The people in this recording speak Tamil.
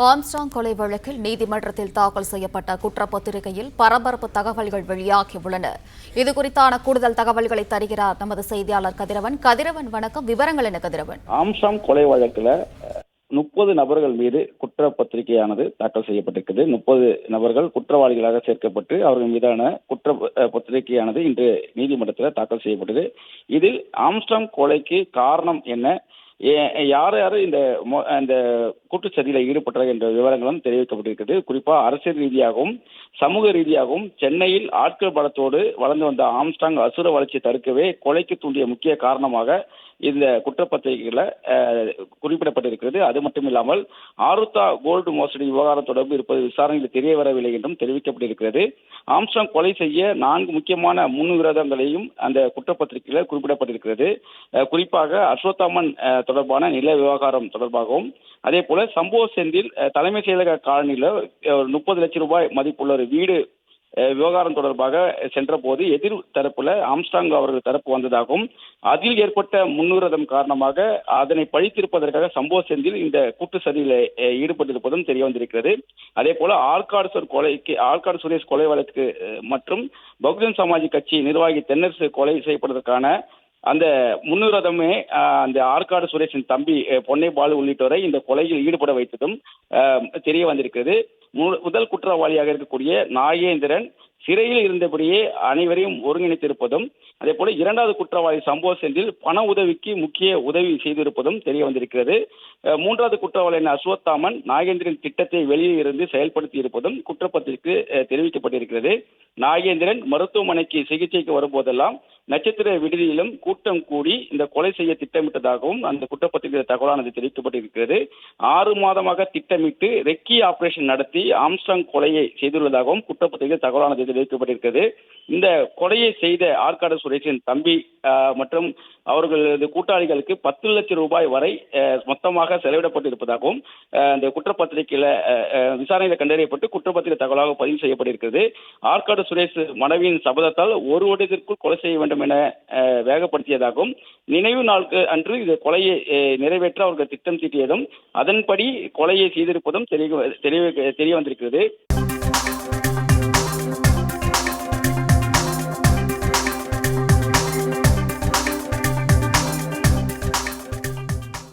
ஆம்ஸ்ட்ராங் கொலை வழக்கில் நீதிமன்றத்தில் தாக்கல் செய்யப்பட்ட குற்றப்பத்திரிகையில் பரபரப்பு தகவல்கள் வெளியாகியுள்ளன. இதுகுறித்தான கூடுதல் தகவல்களை தருகிறார் நமது செய்தியாளர் கதிரவன். கதிரவன், வணக்கம். விவரங்கள் என்ன கதிரவன்? ஆம்ஸ்ட்ராங் கொலை வழக்குல 30 நபர்கள் மீது குற்றப்பத்திரிகையானது தாக்கல் செய்யப்பட்டிருக்கிறது. 30 நபர்கள் குற்றவாளிகளாக சேர்க்கப்பட்டு அவர்கள் மீதான பத்திரிகையானது இன்று நீதிமன்றத்தில் தாக்கல் செய்யப்பட்டது. இதில் ஆம்ஸ்ட்ராங் கொலைக்கு காரணம் என்ன, யார் யார் இந்த கூட்டுச்சதியில் ஈடுபட்டார்கள் என்ற விவரங்களும் தெரிவிக்கப்பட்டிருக்கிறது. குறிப்பாக அரசியல் ரீதியாகவும் சமூக ரீதியாகவும் சென்னையில் ஆட்கள் பலத்தோடு வளர்ந்து வந்த ஆம்ஸ்ட்ராங் அசுர வளர்ச்சியை தடுக்கவே கொலைக்கு தூண்டிய முக்கிய காரணமாக இந்த குற்றப்பத்திரிகைகளை குறிப்பிடப்பட்டிருக்கிறது. அது மட்டுமில்லாமல் ஆருத்ரா கோல்டு மோசடி விவகாரம் தொடர்பு இருப்பது விசாரணையில் தெரிய வரவில்லை என்றும் தெரிவிக்கப்பட்டிருக்கிறது. ஆம்ஸ்ட்ராங் கொலை செய்ய 4 முக்கியமான முன்விரோதங்களையும் அந்த குற்றப்பத்திரிகையில் குறிப்பிடப்பட்டிருக்கிறது. குறிப்பாக அஸ்வத்தாமன் தொடர்பான நில விவகாரம் தொடர்பாகவும், அதே போல சம்பவ செந்தில் தலைமை செயலக காலனியில் 30 லட்சம் ரூபாய் மதிப்புள்ள ஒரு வீடு விவகாரம் தொடர்பாக சென்ற போது எதிர் தரப்புல ஆம்ஸ்ட்ராங் அவர்கள் தரப்பு வந்ததாகவும், அதில் ஏற்பட்ட முன்விரோதம் காரணமாக அதனை பழித்திருப்பதற்காக சம்பவ செந்தில் இந்த கூட்டு சதியில் ஈடுபட்டிருப்பதும் தெரிய வந்திருக்கிறது. அதே போல ஆற்காடு சுரேஷ் கொலை வழக்கு மற்றும் பகுஜன் சமாஜ் கட்சி நிர்வாகி தென்னரசு கொலை செய்யப்படுவதற்கான அந்த முன்விரோதமே அந்த ஆற்காடு சுரேஷின் தம்பி பொன்னை பாலு உள்ளிட்டோரை இந்த கொலையில் ஈடுபட வைத்ததும் தெரிய வந்திருக்கிறது. முதல் குற்றவாளியாக இருக்கக்கூடிய நாகேந்திரன் சிறையில் இருந்தபடியே அனைவரையும் ஒருங்கிணைத்திருப்பதும், அதே போல 2வது குற்றவாளி சம்பவ செந்தில் பண உதவிக்கு முக்கிய உதவி செய்திருப்பதும் தெரிய வந்திருக்கிறது. 3வது குற்றவாளியான அஸ்வத்தாமன் நாகேந்திரன் திட்டத்தை வெளியே இருந்து செயல்படுத்தி இருப்பதும் குற்றப்பத்திரிகை தெரிவிக்கப்பட்டிருக்கிறது. நாகேந்திரன் மருத்துவமனைக்கு சிகிச்சைக்கு வரும்போதெல்லாம் நட்சத்திர விடுதியிலும் கூட்டம் கூடி இந்த கொலை செய்ய திட்டமிட்டதாகவும் அந்த குற்றப்பத்திரிகை தகவலானது தெரிவிக்கப்பட்டிருக்கிறது. 6 மாதமாக திட்டமிட்டு ரெக்கி ஆபரேஷன் நடத்தி ஆம்ஸ்ட்ராங் கொலையை செய்துள்ளதாகவும் குற்றப்பத்திரிகை தகவலானது தெரிவிக்கப்பட்டிருக்கிறது. இந்த கொலையை செய்த ஆற்காடு சுரேஷின் தம்பி மற்றும் அவர்களது கூட்டாளிகளுக்கு 10 லட்சம் ரூபாய் வரை மொத்தமாக செலவிடப்பட்டிருப்பதாகவும் இந்த குற்றப்பத்திரிகையில விசாரணையில் கண்டறியப்பட்டு குற்றப்பத்திரிகை தகவலாக பதிவு செய்யப்பட்டிருக்கிறது. ஆற்காடு சுரேஷ் மனைவியின் சபதத்தால் 1 வருடத்திற்குள் கொலை செய்ய வேண்டும் என வேகப்படுத்தியதாகவும், நினைவு நாள் அன்று இந்த கொலையை நிறைவேற்ற அவர்கள் திட்டம் தீட்டியதும் அதன்படி கொலையை செய்திருப்பதும் தெரிய வந்திருக்கிறது.